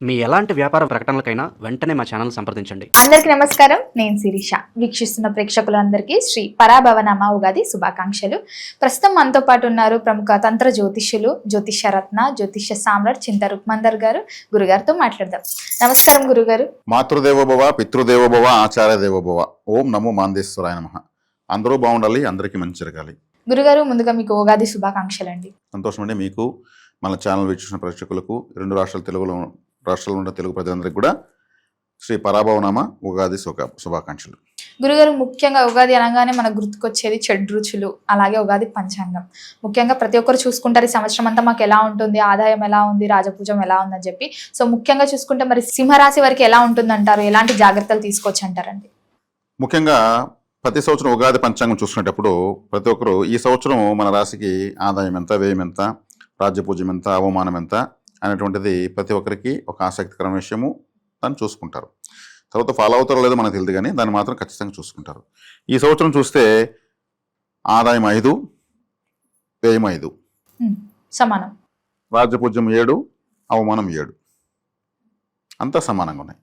మీ ఎలాంటి వ్యాపార ప్రకటనలకైనా వెంటనే మా ఛానల్ సంప్రదించండి. అందరికీ నమస్కారం, నేను శిరీష. వీక్షిస్తున్న ప్రేక్షకులందరికీ శ్రీ పరాభవనామ ఉగాది శుభాకాంక్షలు. ప్రస్తుతం మనతో పాటు ఉన్నారు ప్రముఖ తంత్ర జ్యోతిష్యులు, జ్యోతిష్య రత్న, జ్యోతిష్య సామ్రాట్ చింత రుక్మందర్ గారు. గురుగారితో మాట్లాడదాం. నమస్కారం గురుగారు. మాతృదేవోభవ, పితృదేవోభవ, ఆచార్య దేవోభవ. ఓం నమో మాందేశ్వరాయ నమః. అందరూ బాగుండాలి, అందరికీ మంచి జరగాలి. గురుగారు, ముందుగా మీకు ఉగాది శుభాకాంక్షలు అండి. సంతోషం అండి. మీకు, మన ఛానల్ వీక్షిస్తున్న ప్రేక్షకులకు, రెండు రాష్ట్రాల్లో ఉన్న తెలుగు ప్రజలందరికీ కూడా శ్రీ పరాభవనామ ఉగాది శుభాకాంక్షలు. గురుగారు, ముఖ్యంగా ఉగాది అనగానే మనకు గుర్తుకొచ్చేది షడ్రుచులు, అలాగే ఉగాది పంచాంగం. ముఖ్యంగా ప్రతి ఒక్కరు చూసుకుంటారు ఈ సంవత్సరం అంతా మాకు ఎలా ఉంటుంది, ఆదాయం ఎలా ఉంది, రాజపూజం ఎలా ఉందని చెప్పి. సో ముఖ్యంగా చూసుకుంటే మరి సింహరాశి వారికి ఎలా ఉంటుంది అంటారు, ఎలాంటి జాగ్రత్తలు తీసుకోవచ్చు అంటారండి? ముఖ్యంగా ప్రతి సంవత్సరం ఉగాది పంచాంగం చూసుకునేటప్పుడు ప్రతి ఒక్కరు ఈ సంవత్సరం మన రాశికి ఆదాయం ఎంత, వ్యయం ఎంత, రాజ్యపూజ్యం ఎంత, అవమానం ఎంత అనేటువంటిది ప్రతి ఒక్కరికి ఒక ఆసక్తికరమైన విషయము. దాన్ని చూసుకుంటారు. తర్వాత ఫాలో అవుతారో లేదో మనకు తెలియదు, కానీ దాన్ని మాత్రం ఖచ్చితంగా చూసుకుంటారు. ఈ సంవత్సరం చూస్తే ఆదాయం 5, వ్యయం 5 సమానం, రాజ్యపూజ్యం 7, అవమానం 7, అంతా సమానంగా ఉన్నాయి.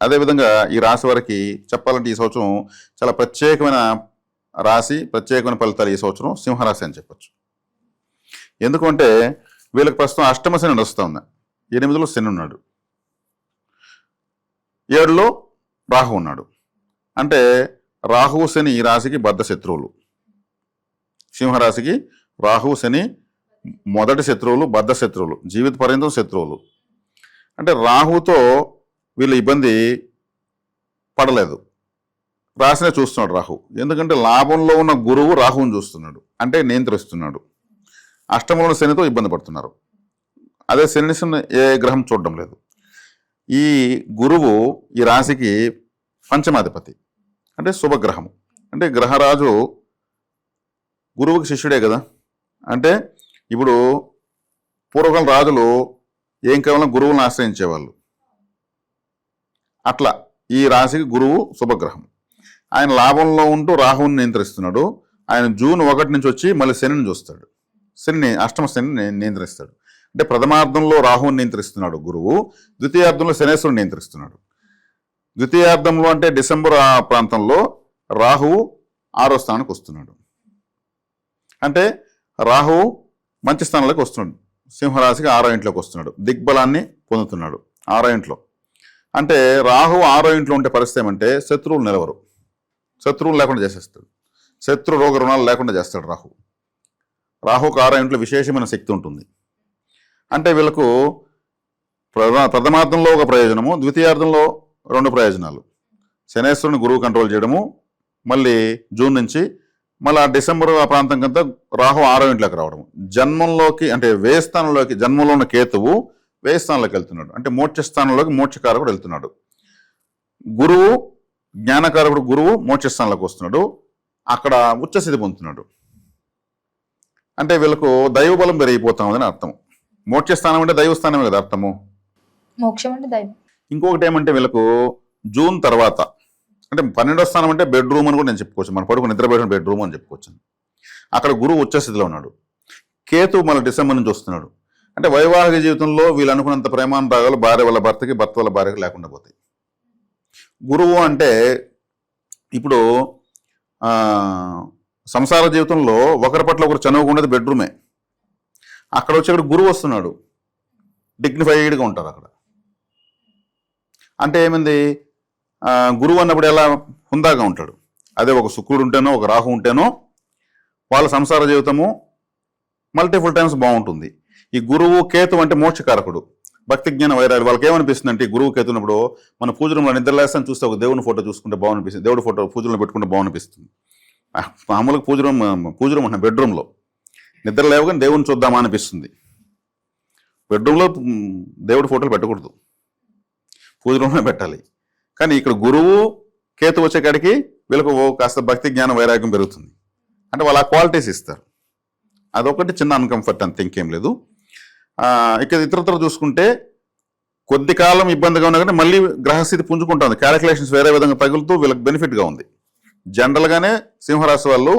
అదేవిధంగా ఈ రాశి వారికి చెప్పాలంటే ఈ సంవత్సరం చాలా ప్రత్యేకమైన రాశి, ప్రత్యేకమైన ఫలితాలు ఈ సంవత్సరం సింహరాశి అని చెప్పచ్చు. ఎందుకంటే వీళ్ళకి ప్రస్తుతం అష్టమ శని నడుస్తూ ఉంది. 8లో శని ఉన్నాడు, 7లో రాహు ఉన్నాడు. అంటే రాహు శని ఈ రాశికి బద్ధ శత్రువులు. సింహరాశికి రాహు శని మొదటి శత్రువులు, బద్ధ శత్రువులు, జీవిత పర్యంతం శత్రువులు. అంటే రాహుతో వీళ్ళు ఇబ్బంది పడలేదు, రాశినే చూస్తున్నాడు రాహు. ఎందుకంటే లాభంలో ఉన్న గురువు రాహుని చూస్తున్నాడు, అంటే నియంత్రిస్తున్నాడు. అష్టమంలో శనితో ఇబ్బంది పడుతున్నారు. అదే శని ఏ గ్రహం చూడడం లేదు. ఈ గురువు ఈ రాశికి పంచమాధిపతి, అంటే శుభగ్రహము. అంటే గ్రహరాజు గురువుకి శిష్యుడే కదా. అంటే ఇప్పుడు పూర్వకాల రాజులు ఏం కేవలం గురువులను ఆశ్రయించేవాళ్ళు. అట్లా ఈ రాశికి గురువు శుభగ్రహం. ఆయన లాభంలో ఉంటూ రాహువుని నియంత్రిస్తున్నాడు. ఆయన జూన్ 1 నుంచి వచ్చి మళ్ళీ శనిని చూస్తాడు. అష్టమ శనిని నియంత్రిస్తాడు. అంటే ప్రథమార్థంలో రాహువుని నియంత్రిస్తున్నాడు గురువు, ద్వితీయార్థంలో శనేశ్వరుని నియంత్రిస్తున్నాడు. ద్వితీయార్థంలో అంటే డిసెంబర్ ఆ ప్రాంతంలో రాహువు 6వ స్థానానికి వస్తున్నాడు. అంటే రాహువు మంచి స్థానంలోకి వస్తున్నాడు. సింహరాశికి 6వ ఇంట్లోకి వస్తున్నాడు, దిగ్బలాన్ని పొందుతున్నాడు 6వ ఇంట్లో. అంటే రాహువు 6వ ఇంట్లో ఉంటే పరిస్థితి ఏమంటే శత్రువులు నిలవరు, శత్రువులు లేకుండా చేసేస్తాడు. శత్రు రోగ రుణాలు లేకుండా చేస్తాడు రాహు. రాహుకు 6వ ఇంట్లో విశేషమైన శక్తి ఉంటుంది. అంటే వీళ్ళకు ప్రథమార్థంలో ఒక ప్రయోజనము, ద్వితీయార్థంలో 2 ప్రయోజనాలు. శనేశ్వరుని గురువు కంట్రోల్ చేయడము, మళ్ళీ జూన్ నుంచి మళ్ళీ డిసెంబర్ ఆ ప్రాంతం కంతా రాహు 6వ ఇంట్లోకి రావడము. జన్మంలోకి అంటే వ్యయస్థానంలోకి, జన్మంలో ఉన్న కేతువు వ్యయస్థానంలోకి వెళ్తున్నాడు. అంటే మోక్షస్థానంలోకి మోక్షకారకుడు వెళ్తున్నాడు. గురువు జ్ఞానకారకుడు గురువు మోక్షస్థానంలోకి వస్తున్నాడు, అక్కడ ఉచ్చస్థితి పొందుతున్నాడు. అంటే వీళ్ళకు దైవబలం పెరిగిపోతామని అర్థం. మోక్షస్థానం అంటే దైవస్థానమే కదా అర్థము, మోక్షం అంటే దైవం. ఇంకొకటి ఏమంటే వీళ్ళకు జూన్ తర్వాత అంటే 12వ స్థానం అంటే బెడ్రూమ్ అని కూడా నేను చెప్పుకోవచ్చు. మన పడుకు నిద్రపోయిన బెడ్రూమ్ అని చెప్పుకోవచ్చు. అక్కడ గురువు ఉచ్చస్థితిలో ఉన్నాడు. కేతు మళ్ళీ డిసెంబర్ నుంచి వస్తున్నాడు. అంటే వైవాహిక జీవితంలో వీళ్ళు అనుకున్నంత ప్రేమానురాగాలు భార్య వాళ్ళ భర్తకి, భర్త వాళ్ళ భార్యకి లేకుండా పోతాయి. గురువు అంటే ఇప్పుడు సంసార జీవితంలో ఒకరి పట్ల ఒకరు చనువుకునేది బెడ్రూమే. అక్కడ వచ్చి గురువు వస్తున్నాడు, డిగ్నిఫైడ్గా ఉంటారు అక్కడ. అంటే ఏమైంది, గురువు అన్నప్పుడు ఎలా హుందాగా ఉంటాడు. అదే ఒక శుక్రుడు ఉంటేనో ఒక రాహు ఉంటేనో వాళ్ళ సంసార జీవితము మల్టిపుల్ టైమ్స్ బాగుంటుంది. ఈ గురువు కేతు అంటే మోక్షకారకుడు, భక్తి జ్ఞాన వైరాలు. వాళ్ళకి ఏమనిపిస్తుంది అంటే గురువు కేతు ఉన్నప్పుడు మన పూజలో నిద్రలేస్తాను చూస్తే ఒక దేవుని ఫోటో చూసుకుంటే బాగునిపిస్తుంది, దేవుడి ఫోటో పూజలో పెట్టుకుంటే బాగునిపిస్తుంది. మామూలుగా పూజరూమ్ అంటే బెడ్రూమ్లో నిద్ర లేవగానే దేవుని చూద్దామా అనిపిస్తుంది. బెడ్రూమ్లో దేవుడి ఫోటోలు పెట్టకూడదు, పూజ రూమ్లో పెట్టాలి. కానీ ఇక్కడ గురువు కేతు వచ్చే కాడికి వీళ్ళకు కాస్త భక్తి జ్ఞానం వైరాగ్యం పెరుగుతుంది. అంటే వాళ్ళు ఆ క్వాలిటీస్ ఇస్తారు. అదొకటి చిన్న అన్కంఫర్ట్, అంత ఇంకేం లేదు. ఇక ఇతరత్ర చూసుకుంటే కొద్ది కాలం ఇబ్బందిగా ఉన్నా కానీ మళ్ళీ గ్రహస్థితి పుంజుకుంటుంది. క్యాలిక్యులేషన్స్ వేరే విధంగా తగులుతూ వీళ్ళకి బెనిఫిట్గా ఉంది. జనరల్గానే సింహరాశి వాళ్ళు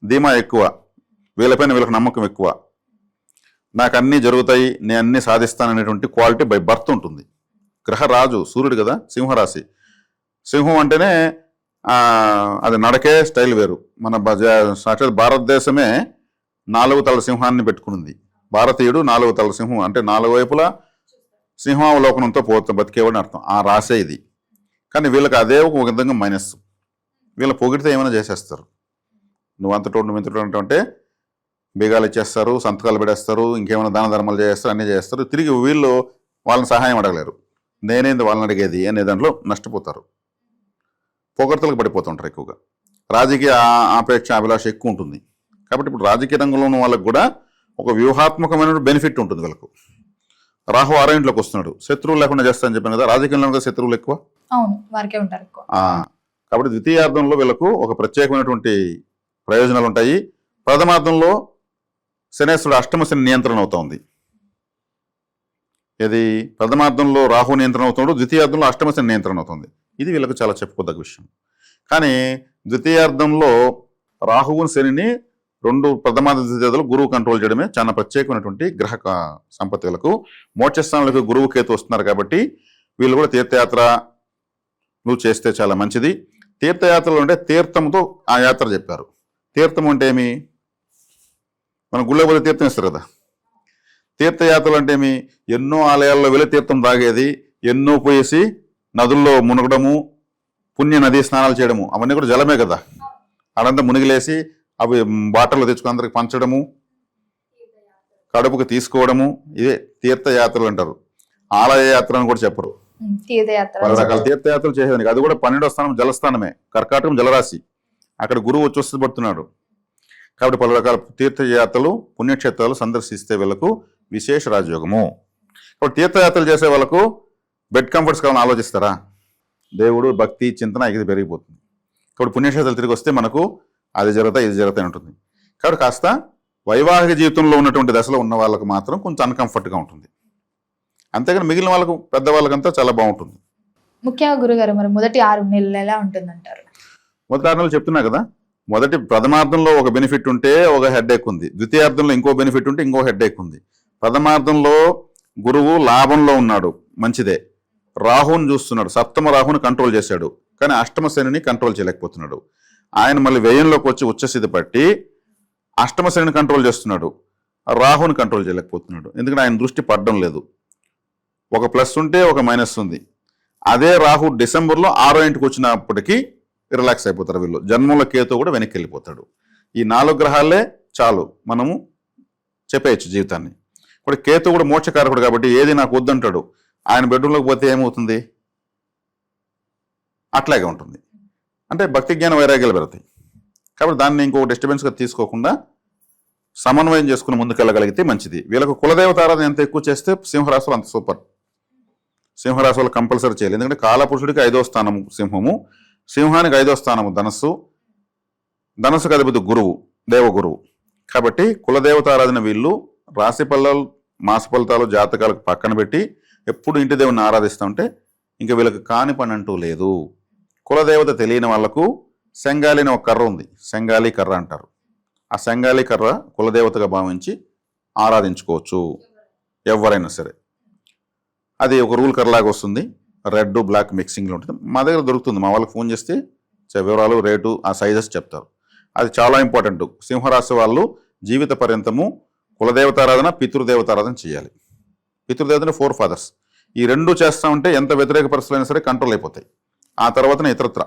ధీమా ఎక్కువ, వీళ్ళపైన వీళ్ళకి నమ్మకం ఎక్కువ. నాకు అన్నీ జరుగుతాయి, నేను అన్నీ సాధిస్తాననేటువంటి క్వాలిటీ బై బర్త్ ఉంటుంది. గ్రహరాజు సూర్యుడు కదా, సింహరాశి. సింహం అంటేనే అది నడకే స్టైల్ వేరు. మన సాక్షాత్ భారతదేశమే 4 తల సింహాన్ని పెట్టుకునింది. భారతీయుడు 4 తల సింహం అంటే 4 వైపులా సింహావలోకనంతో బతికేవాడిని అర్థం. ఆ రాసే ఇది. కానీ వీళ్ళకి అదే ఒక విధంగా మైనస్. వీళ్ళ పొగిడితే ఏమైనా చేసేస్తారు. నువ్వు అంతటోడు మింతటోడు అంటే బీగాలు ఇచ్చేస్తారు, సంతకాలు పెడేస్తారు, ఇంకేమైనా దాన ధర్మాలు చేస్తారు, అన్నీ చేస్తారు. తిరిగి వీళ్ళు వాళ్ళని సహాయం అడగలేరు. నేనేంది వాళ్ళని అడిగేది అనే దాంట్లో నష్టపోతారు. పొగడ్తలకు పడిపోతుంటారు ఎక్కువగా. రాజకీయ ఆపేక్ష అభిలాష ఎక్కువ ఉంటుంది. కాబట్టి ఇప్పుడు రాజకీయ రంగంలో ఉన్న వాళ్ళకు కూడా ఒక వ్యూహాత్మకమైన బెనిఫిట్ ఉంటుంది వీళ్ళకు. రాహు 6వ ఇంట్లోకి వస్తున్నాడు, శత్రువులు లేకుండా చేస్తానని చెప్పాను కదా. రాజకీయంలో శత్రువులు ఎక్కువ, అవును, వారికే ఉంటారు ఎక్కువ. కాబట్టి ద్వితీయార్థంలో వీళ్ళకు ఒక ప్రత్యేకమైనటువంటి ప్రయోజనాలు ఉంటాయి. ప్రథమార్థంలో శనేశ్వరుడు అష్టమ శని నియంత్రణ అవుతోంది. ఇది ప్రథమార్థంలో రాహు నియంత్రణ అవుతున్నాడు, ద్వితీయార్థంలో అష్టమ శని నియంత్రణ అవుతుంది. ఇది వీళ్ళకు చాలా చెప్పుకోదగ్గ విషయం. కానీ ద్వితీయార్థంలో రాహువుని శనిని 2 ప్రథమార్థ ద్వితీయార్థాలు గురువు కంట్రోల్ చేయడమే చాలా ప్రత్యేకమైనటువంటి గ్రహ సంపత్తి. వీళ్ళకు మోక్షస్థానంలోకి గురువు కేతు వస్తున్నారు కాబట్టి వీళ్ళు కూడా తీర్థయాత్రలు చేస్తే చాలా మంచిది. తీర్థయాత్రలు అంటే తీర్థంతో ఆ యాత్ర చెప్పారు. తీర్థం అంటే ఏమి? మన గుళ్ళో పోతే తీర్థం ఇస్తారు కదా. తీర్థయాత్రలు అంటే ఏమి? ఎన్నో ఆలయాల్లో వెళ్ళి తీర్థం తాగేది, ఎన్నో పోయేసి నదుల్లో మునగడము, పుణ్య నదీ స్నానాలు చేయడము, అవన్నీ కూడా జలమే కదా. అడంతా మునిగిలేసి అవి బాటల్లో తెచ్చుకుని అందరికి పంచడము, కడుపుకు తీసుకోవడము, ఇదే తీర్థయాత్రలు అంటారు. ఆలయ యాత్ర అని కూడా చెప్పరు. పలు రకాల తీర్థయాత్రలు చేసేదానికి. అది కూడా 12వ స్థానం జలస్థానమే, కర్కాటకం జలరాశి. అక్కడ గురువు వచ్చి పడుతున్నాడు. కాబట్టి పలు రకాల తీర్థయాత్రలు పుణ్యక్షేత్రాలు సందర్శిస్తే వీళ్ళకు విశేష రాజయోగము. కాబట్టి తీర్థయాత్రలు చేసే వాళ్ళకు బెడ్ కంఫర్ట్స్ కావాలని ఆలోచిస్తారా? దేవుడు భక్తి చింతన ఇది పెరిగిపోతుంది. కాబట్టి పుణ్యక్షేత్రాలు తిరిగి వస్తే మనకు అది జరుగుతాయి ఇది జరుగుతాయి ఉంటుంది. కాబట్టి కాస్త వైవాహిక జీవితంలో ఉన్నటువంటి దశలో ఉన్న వాళ్ళకు మాత్రం కొంచెం అన్కంఫర్ట్గా ఉంటుంది. అంతేగాని మిగిలిన వాళ్ళకు పెద్దవాళ్ళకంతా చాలా బాగుంటుంది. ముఖ్యంగా గురుగారు మరి మొదటి 6 నెలలు ఎలా ఉంటుందంటారు? మొదటి 6 నెలలు చెప్తున్నా కదా. మొదటి ప్రథమార్థంలో ఒక బెనిఫిట్ ఉంటే ఒక హెడ్ఏక్ ఉంది, ద్వితీయార్థంలో ఇంకో బెనిఫిట్ ఉంటే ఇంకో హెడ్ఏక్ ఉంది. ప్రథమార్థంలో గురువు లాభంలో ఉన్నాడు, మంచిదే. రాహుని చూస్తున్నాడు, సప్తమ రాహుని కంట్రోల్ చేశాడు. కానీ అష్టమ శనిని కంట్రోల్ చేయలేకపోతున్నాడు. ఆయన మళ్ళీ వ్యయంలోకి వచ్చి ఉచ్చస్థితి పట్టి అష్టమ శనిని కంట్రోల్ చేస్తున్నాడు, రాహుని కంట్రోల్ చేయలేకపోతున్నాడు. ఎందుకంటే ఆయన దృష్టి పడడం లేదు. ఒక ప్లస్ ఉంటే ఒక మైనస్ ఉంది. అదే రాహు డిసెంబర్లో 6వ ఇంటికి వచ్చినప్పటికీ రిలాక్స్ అయిపోతారు వీళ్ళు. జన్మంలో కేతు కూడా వెనక్కి వెళ్ళిపోతాడు. ఈ 4 గ్రహాలే చాలు మనము చెప్పేయచ్చు జీవితాన్ని. ఇప్పుడు కేతు కూడా మోక్షకారకుడు కాబట్టి ఏది నాకు వద్దంటాడు. ఆయన బెడ్రూమ్లోకి పోతే ఏమవుతుంది? అట్లాగే ఉంటుంది. అంటే భక్తి జ్ఞాన వైరాగ్యాలు పెడతాయి. కాబట్టి దాన్ని ఇంకొక డిస్టర్బెన్స్గా తీసుకోకుండా సమన్వయం చేసుకుని ముందుకెళ్ళగలిగితే మంచిది. వీళ్ళకు కులదేవత ఆరాధన ఎంత ఎక్కువ చేస్తే సింహరాశులు అంత సూపర్. సింహరాశులు కంపల్సరీ చేయాలి. ఎందుకంటే కాలపురుషుడికి 5వ స్థానం సింహము, సింహానికి 5వ స్థానము ధనస్సు, ధనస్సుకు అధిపతి గురువు, దేవగురువు. కాబట్టి కులదేవత ఆరాధన వీళ్ళు రాశి ఫలాలు మాస ఫలితాలు జాతకాలకు పక్కన పెట్టి ఎప్పుడు ఇంటి దేవుని ఆరాధిస్తూ ఉంటే ఇంకా వీళ్ళకి కాని పని అంటూ లేదు. కులదేవత తెలియని వాళ్లకు శంగాలి అనే ఒక కర్ర ఉంది, శంగాలి కర్ర అంటారు. ఆ శంగాలి కర్ర కులదేవతగా భావించి ఆరాధించుకోవచ్చు ఎవరైనా సరే. అది ఒక రూల్ కర్రలాగా వస్తుంది, రెడ్ బ్లాక్ మిక్సింగ్లో ఉంటుంది. మా దగ్గర దొరుకుతుంది. మా వాళ్ళకి ఫోన్ చేస్తే వివరాలు రేటు ఆ సైజెస్ చెప్తారు. అది చాలా ఇంపార్టెంట్. సింహరాశి వాళ్ళు జీవిత పర్యంతము కులదేవతారాధన పితృదేవతారాధన చేయాలి. పితృదేవతని 4 ఫాదర్స్, ఈ 2 చేస్తూ ఉంటే ఎంత వ్యతిరేక పరిస్థితులు అయినా సరే కంట్రోల్ అయిపోతాయి. ఆ తర్వాతనే ఇతరత్ర.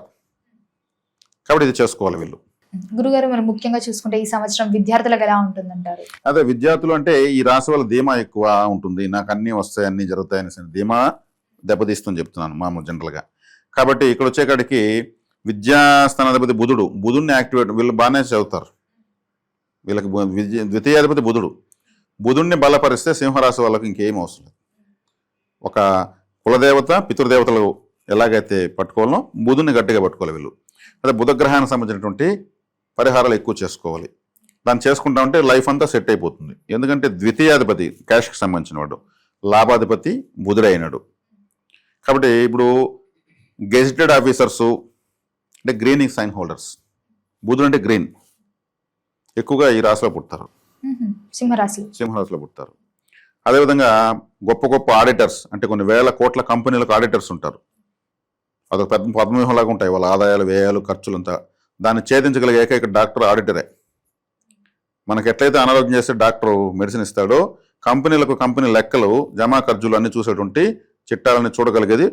కాబట్టి ఇది చేసుకోవాలి వీళ్ళు. గురుగారు మరి ముఖ్యంగా చూసుకుంటే ఈ సంవత్సరం విద్యార్థులకు ఎలా ఉంటుందంటారు? అదే విద్యార్థులు అంటే ఈ రాశి వాళ్ళ ధీమా ఎక్కువ ఉంటుంది. నాకు అన్నీ వస్తాయి అన్నీ జరుగుతాయని ధీమా దెబ్బతీస్తుందని చెప్తున్నాను మామూలు జనరల్గా. కాబట్టి ఇక్కడ వచ్చేకాడికి విద్యాస్థానాధిపతి బుధుడిని యాక్టివేట్, వీళ్ళు బాగానే చదువుతారు. వీళ్ళకి ద్వితీయాధిపతి బుధుడిని బలపరిస్తే సింహరాశి వాళ్ళకి ఇంకేం అవసరం లేదు. ఒక కులదేవత పితృదేవతలు ఎలాగైతే పట్టుకోవాలో బుధుడిని గట్టిగా పట్టుకోవాలి వీళ్ళు. అదే బుధగ్రహానికి సంబంధించినటువంటి పరిహారాలు ఎక్కువ చేసుకోవాలి. దాన్ని చేసుకుంటా ఉంటే లైఫ్ అంతా సెట్ అయిపోతుంది. ఎందుకంటే ద్వితీయాధిపతి క్యాష్కి సంబంధించిన వాడు, లాభాధిపతి బుధుడు అయినాడు. కాబట్టి ఇప్పుడు గెజిటెడ్ ఆఫీసర్సు అంటే గ్రీన్ సైన్ హోల్డర్స్, బుధుడు అంటే గ్రీన్ ఎక్కువగా ఈ రాశిలో పుడతారు, సింహరాశిలో పుడతారు. అదేవిధంగా గొప్ప గొప్ప ఆడిటర్స్, అంటే కొన్ని వేల కోట్ల కంపెనీలకు ఆడిటర్స్ ఉంటారు. అదొక పెద్ద పద్మవ్యూహంలాగా ఉంటాయి వాళ్ళ ఆదాయాలు, వ్యయాలు, ఖర్చులంతా. దాన్ని ఛేదించగలిగే ఏకైక డాక్టర్ ఆడిటరే. మనకి ఎట్లయితే అనారోగ్యం చేస్తే డాక్టర్ మెడిసిన్ ఇస్తాడో, కంపెనీలకు కంపెనీ లెక్కలు, జమా ఖర్చులు అన్ని చూసేటువంటి చిట్టాలని చూడగలిగేది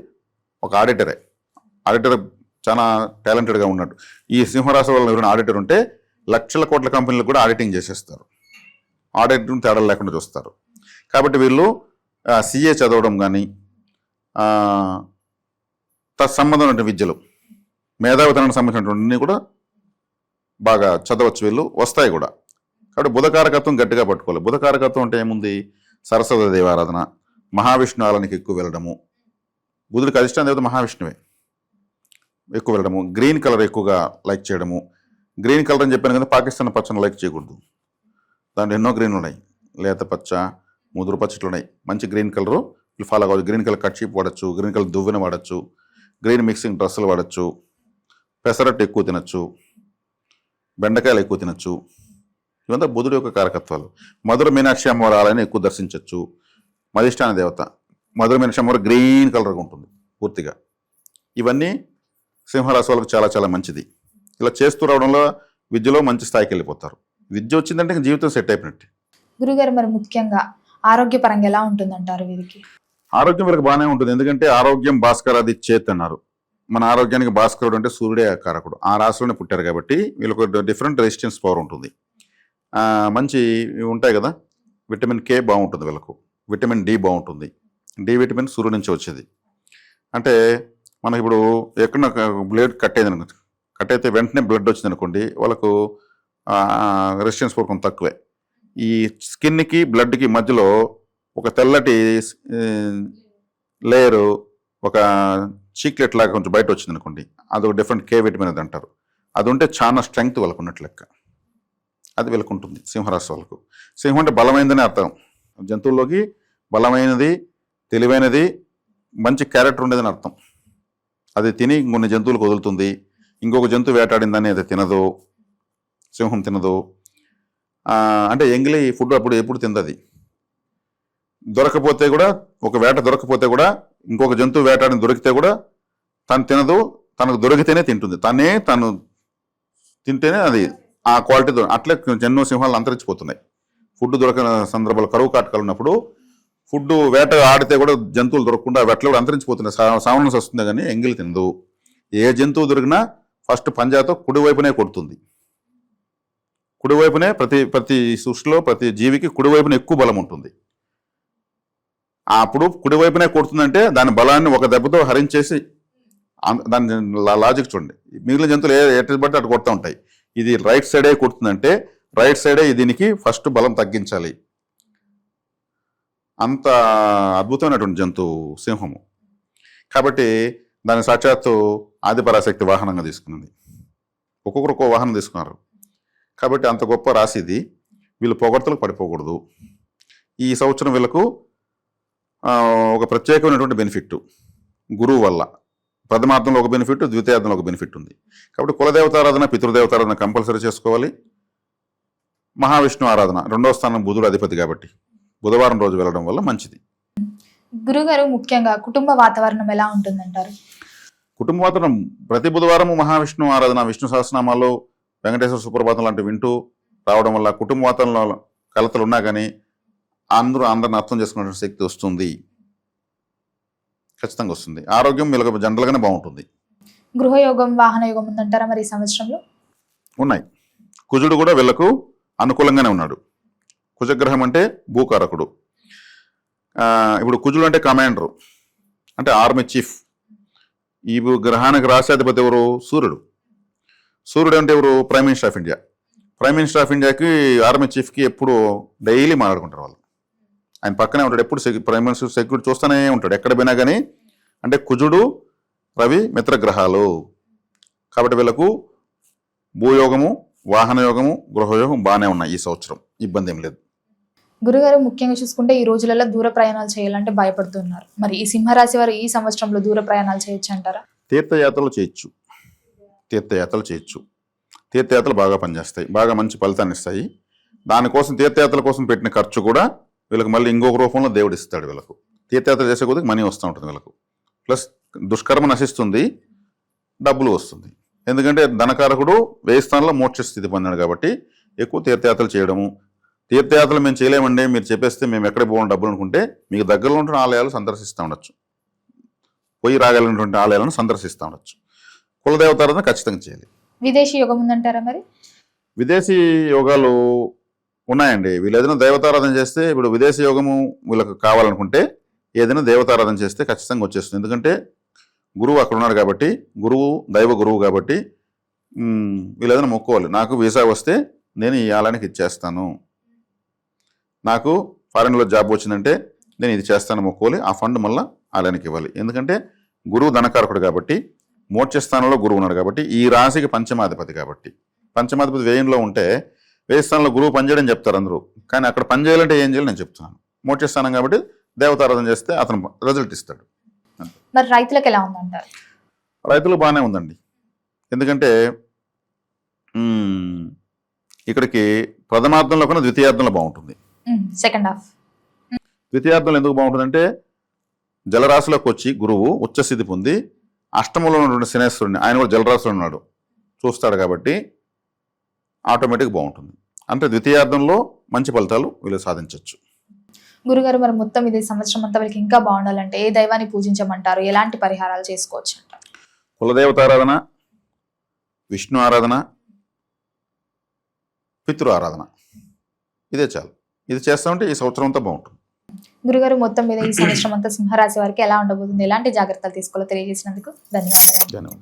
ఒక ఆడిటరే. ఆడిటర్ చాలా టాలెంటెడ్గా ఉన్నాడు. ఈ సింహరాశి వాళ్ళు ఎవరైనా ఆడిటర్ ఉంటే లక్షల కోట్ల కంపెనీలకు కూడా ఆడిటింగ్ చేసేస్తారు. ఆడిటింగ్ తేడాలు లేకుండా చూస్తారు. కాబట్టి వీళ్ళు సిఏ చదవడం కానీ, తత్సంబంధమైన విద్యలు, మేధావితనానికి సంబంధించినటువంటి కూడా బాగా చదవచ్చు, వీళ్ళు వస్తాయి కూడా. కాబట్టి బుధకారకత్వం గట్టిగా పట్టుకోవాలి. బుధకారకత్వం అంటే ఏముంది? సరస్వతి దేవారాధన, మహావిష్ణు ఆలయానికి ఎక్కువ వెళ్ళడము, బుధుడికి అధిష్టాన దేవత మహావిష్ణువే, ఎక్కువ వెళ్ళడము, గ్రీన్ కలర్ ఎక్కువగా లైక్ చేయడము. గ్రీన్ కలర్ అని చెప్పాను కదా, పాకిస్తాన్ పచ్చని లైక్ చేయకూడదు. దాంట్లో ఎన్నో గ్రీన్లు ఉన్నాయి, లేత పచ్చ, ముదురు పచ్చ ఇట్లా ఉన్నాయి. మంచి గ్రీన్ కలరు ఫాలో కావచ్చు. గ్రీన్ కలర్ కట్ షీప్ వాడచ్చు, గ్రీన్ కలర్ దువ్వెన వాడచ్చు, గ్రీన్ మిక్సింగ్ డ్రెస్సులు వాడచ్చు, పెసరట్టు ఎక్కువ తినచ్చు, బెండకాయలు ఎక్కువ తినచ్చు. ఇవంతా బుధుడు యొక్క కారకత్వాలు. మధుర మీనాక్షి అమ్మవారి ఆలయాన్ని ఎక్కువ దర్శించవచ్చు. మధిష్టాన దేవత మధుర మీనాక్షి అమ్మవారు గ్రీన్ కలర్గా ఉంటుంది పూర్తిగా. ఇవన్నీ సింహరాశి వాళ్ళకి చాలా చాలా మంచిది. ఇలా చేస్తూ రావడంలో విద్యలో మంచి స్థాయికి వెళ్ళిపోతారు. విద్య వచ్చిందంటే ఇంక జీవితం సెట్ అయిపోయినట్టు. గురుగారు, మరి ముఖ్యంగా ఆరోగ్యపరంగా ఎలా ఉంటుందంటారు వీరికి? ఆరోగ్యం వీళ్ళకి బాగానే ఉంటుంది. ఎందుకంటే ఆరోగ్యం భాస్కరాది చేత్ అన్నారు. మన ఆరోగ్యానికి భాస్కరుడు అంటే సూర్యుడే కారకుడు. ఆ రాశిలోనే పుట్టారు కాబట్టి వీళ్ళకు డిఫరెంట్ రెసిస్టెన్స్ పవర్ ఉంటుంది. మంచి ఉంటాయి కదా, విటమిన్ కే బాగుంటుంది వీళ్ళకు, విటమిన్ డి బాగుంటుంది. డి విటమిన్ సూర్యుడి నుంచి వచ్చేది. అంటే మనకి ఇప్పుడు ఎక్కడ బ్లడ్ కట్ అయింది అనుకో, కట్ అయితే వెంటనే బ్లడ్ వచ్చింది అనుకోండి, వాళ్ళకు రెసిస్టెన్స్ పవర్ కొంత తక్కువే. ఈ స్కిన్కి బ్లడ్కి మధ్యలో ఒక తెల్లటి లేయరు, ఒక చీక్లెట్ లాగా కొంచెం బయట వచ్చింది అనుకోండి, అది ఒక డిఫరెంట్ కే విటమిన్ అది అంటారు. అది ఉంటే చాలా స్ట్రెంగ్త్ వాళ్ళకు ఉన్నట్లు లెక్క. అది వీళ్ళకు ఉంటుంది సింహరాశి వాళ్ళకు. సింహం అంటే బలమైనదని అర్థం. జంతువుల్లోకి బలమైనది, తెలివైనది, మంచి క్యారెక్టర్ ఉండేదని అర్థం. అది తిని కొన్ని జంతువులకు వదులుతుంది. ఇంకొక జంతువు వేటాడిందని అది తినదు, సింహం తినదు. అంటే ఎంగిలి ఫుడ్ అప్పుడు ఎప్పుడు తిందది. దొరకపోతే కూడా, ఒక వేట దొరకపోతే కూడా, ఇంకొక జంతువు వేటాడిని దొరికితే కూడా తను తినదు, తనకు దొరికితేనే తింటుంది. తను తింటేనే అది ఆ క్వాలిటీ. అట్లే ఎన్నో సింహాలు అంతరించిపోతున్నాయి. ఫుడ్ దొరకని సందర్భాలు, కరువు కాటకాలు ఉన్నప్పుడు ఫుడ్ వేట ఆడితే కూడా జంతువులు దొరకకుండా వేటలు కూడా అంతరించిపోతున్నాయి. సావనస్ వస్తుంది కానీ ఎంగిలి తినదు. ఏ జంతువు దొరికినా ఫస్ట్ పంజాతో కుడివైపునే కొడుతుంది. కుడివైపునే ప్రతి సృష్టిలో ప్రతి జీవికి కుడివైపున ఎక్కువ బలం ఉంటుంది. అప్పుడు కుడివైపునే కొడుతుందంటే దాని బలాన్ని ఒక దెబ్బతో హరించేసి, దాని లాజిక్ చూడండి. మిగిలిన జంతువులు ఎటు బట్టి అటు కొడుతూ ఉంటాయి. ఇది రైట్ సైడే కొడుతుందంటే రైట్ సైడే దీనికి ఫస్ట్ బలం తగ్గించాలి. అంత అద్భుతమైనటువంటి జంతువు సింహము. కాబట్టి దాని సాక్షాత్తు ఆదిపరాశక్తి వాహనంగా తీసుకున్నది. ఒక్కొక్కరు ఒక్కో వాహనం తీసుకున్నారు. కాబట్టి అంత గొప్ప రాశి ఇది. వీళ్ళు పొగడ్తలకు పడిపోకూడదు. ఈ సంవత్సరం వీళ్ళకు ఒక ప్రత్యేకమైనటువంటి బెనిఫిట్ గురువు వల్ల. ప్రథమార్థంలో ఒక బెనిఫిట్, ద్వితీయార్థంలో ఒక బెనిఫిట్ ఉంది. కాబట్టి కులదేవతారాధన, పితృదేవతారాధన కంపల్సరీ చేసుకోవాలి. మహావిష్ణు ఆరాధన, 2వ స్థానం బుధుడు అధిపతి కాబట్టి బుధవారం రోజు వెళ్ళడం వల్ల మంచిది. గురుగారు, ముఖ్యంగా కుటుంబ వాతావరణం ఎలా ఉంటుందంటారు? కుటుంబ వాతావరణం ప్రతి బుధవారము మహావిష్ణు ఆరాధన, విష్ణు సహస్రనామాలు, వెంకటేశ్వర సుప్రభాతం లాంటివి వింటూ రావడం వల్ల కుటుంబ వాతావరణంలో కలతలు ఉన్నా కానీ అందరిని అర్థం చేసుకునే శక్తి వస్తుంది. ఖచ్చితంగా వస్తుంది. ఆరోగ్యం వీళ్ళకి జనరల్గానే బాగుంటుంది. గృహయోగం, వాహన యోగం ఉందంటారా మరి ఈ సంవత్సరంలో? ఉన్నాయి. కుజుడు కూడా వీళ్ళకు అనుకూలంగానే ఉన్నాడు. కుజగ్రహం అంటే భూకారకుడు. ఇప్పుడు కుజుడు అంటే కమాండరు, అంటే ఆర్మీ చీఫ్. ఈ గ్రహానికి రాష్ట్రాధిపతి ఎవరు? సూర్యుడు. సూర్యుడు అంటే ఎవరు? Prime minister of India. Prime minister of ఇండియాకి ఆర్మీ చీఫ్కి ఎప్పుడు డైలీ మాట్లాడుకుంటారు వాళ్ళు. ఆయన పక్కనే ఉంటాడు, ఎప్పుడు ప్రైమ్ మినిస్టర్ సెక్యూరిటీ చూస్తూనే ఉంటాడు ఎక్కడ పోయినా కానీ. అంటే కుజుడు, రవి మిత్రగ్రహాలు. కాబట్టి వీళ్ళకు భూయోగము, వాహన యోగము, గృహయోగం బాగానే ఉన్నాయి ఈ సంవత్సరం. ఇబ్బంది ఏం లేదు. గురుగారు, ముఖ్యంగా చూసుకుంటే ఈ రోజులలో దూర ప్రయాణాలు చేయాలంటే భయపడుతున్నారు. మరి ఈ సింహరాశి వారు ఈ సంవత్సరంలో దూర ప్రయాణాలు చేయొచ్చు అంటారా? తీర్థయాత్రలు చేయొచ్చు. తీర్థయాత్రలు బాగా పనిచేస్తాయి, బాగా మంచి ఫలితాన్ని ఇస్తాయి. దానికోసం తీర్థయాత్రల కోసం పెట్టిన ఖర్చు కూడా వీళ్ళకి మళ్ళీ ఇంకొక రూపంలో దేవుడు ఇస్తాడు. వీళ్ళకు తీర్థయాత్ర చేసే కొద్దికి మనీ వస్తూ ఉంటుంది వీళ్ళకు. ప్లస్ దుష్కర్మ నశిస్తుంది, డబ్బులు వస్తుంది. ఎందుకంటే ధనకారకుడు 1000 స్థానంలో మోక్ష స్థితి పొందాడు కాబట్టి ఎక్కువ తీర్థయాత్రలు చేయడము. తీర్థయాత్రలు మేము చేయలేమండి, మీరు చెప్పేస్తే మేము ఎక్కడికి పోవడం డబ్బులు అనుకుంటే మీకు దగ్గరలో ఉంటున్న ఆలయాలు సందర్శిస్తూ ఉండొచ్చు, పోయి రాగలిగినటువంటి ఆలయాలను సందర్శిస్తూ ఉండొచ్చు. కులదేవతారాధన ఖచ్చితంగా చేయాలి. విదేశీ యోగం ఉందంటారా మరి? విదేశీ యోగాలు ఉన్నాయండి. వీళ్ళు ఏదైనా దేవతారాధన చేస్తే, ఇప్పుడు విదేశీ యోగము వీళ్ళకి కావాలనుకుంటే ఏదైనా దేవతారాధన చేస్తే ఖచ్చితంగా వచ్చేస్తుంది. ఎందుకంటే గురువు అక్కడ ఉన్నాడు కాబట్టి, గురువు దైవ గురువు కాబట్టి వీళ్ళు ఏదైనా మొక్కోవాలి. నాకు వీసా వస్తే నేను ఈ ఆలయానికి ఇచ్చేస్తాను, నాకు ఫారెన్లో జాబ్ వచ్చిందంటే నేను ఇది చేస్తాను మొక్కోవాలి. ఆ ఫండ్ మళ్ళీ ఆలయానికి ఇవ్వాలి. ఎందుకంటే గురువు ధనకారకుడు కాబట్టి, మోక్ష స్థానంలో గురువు ఉన్నాడు కాబట్టి, ఈ రాశికి పంచమాధిపతి కాబట్టి, పంచమాధిపతి వ్యయంలో ఉంటే 1000 స్థానంలో గురువు పనిచేయడం చెప్తారు అందరూ. కానీ అక్కడ పనిచేయాలంటే ఏం చేయాలి నేను చెప్తున్నాను. మోక్ష స్థానం కాబట్టి దేవతారాధన చేస్తే అతను రిజల్ట్ ఇస్తాడు. మరి రైతులకు ఎలా ఉందంటారు? రైతులు బాగానే ఉందండి. ఎందుకంటే ఇక్కడికి ప్రథమార్థంలో కన్నా ద్వితీయార్థంలో బాగుంటుంది. Second half. ద్వితీయార్థంలో ఎందుకు బాగుంటుందంటే జలరాశిలోకి వచ్చి గురువు ఉచ్చస్థితి పొంది అష్టమంలో ఉన్నటువంటి శనేశ్వరుని, ఆయన కూడా జలరాశిలో ఉన్నాడు, చూస్తాడు కాబట్టి ఆటోమేటిక్ బాగుంటుంది. అంటే ద్వితీయార్థంలో మంచి ఫలితాలు వీళ్ళు సాధించవచ్చు. గురుగారు, మరి మొత్తం ఇది సంవత్సరం అంతా వాళ్ళకి ఇంకా బాగుండాలంటే ఏ దైవాన్ని పూజించమంటారు? ఎలాంటి పరిహారాలు చేసుకోవచ్చు అంటారు? కులదేవతారాధన, విష్ణు ఆరాధన, పితృ ఆరాధన, ఇదే చాలు. ఇది చేస్తామంటే ఈ సంవత్సరం అంతా బాగుంటుంది. గురుగారు, మొత్తం మీద ఈ సంవత్సరం అంతా సింహరాశి వారికి ఎలా ఉండబోతుంది, ఎలాంటి జాగ్రత్తలు తీసుకోవాలో తెలియజేసినందుకు ధన్యవాదాలు. ధన్యవాదాలు.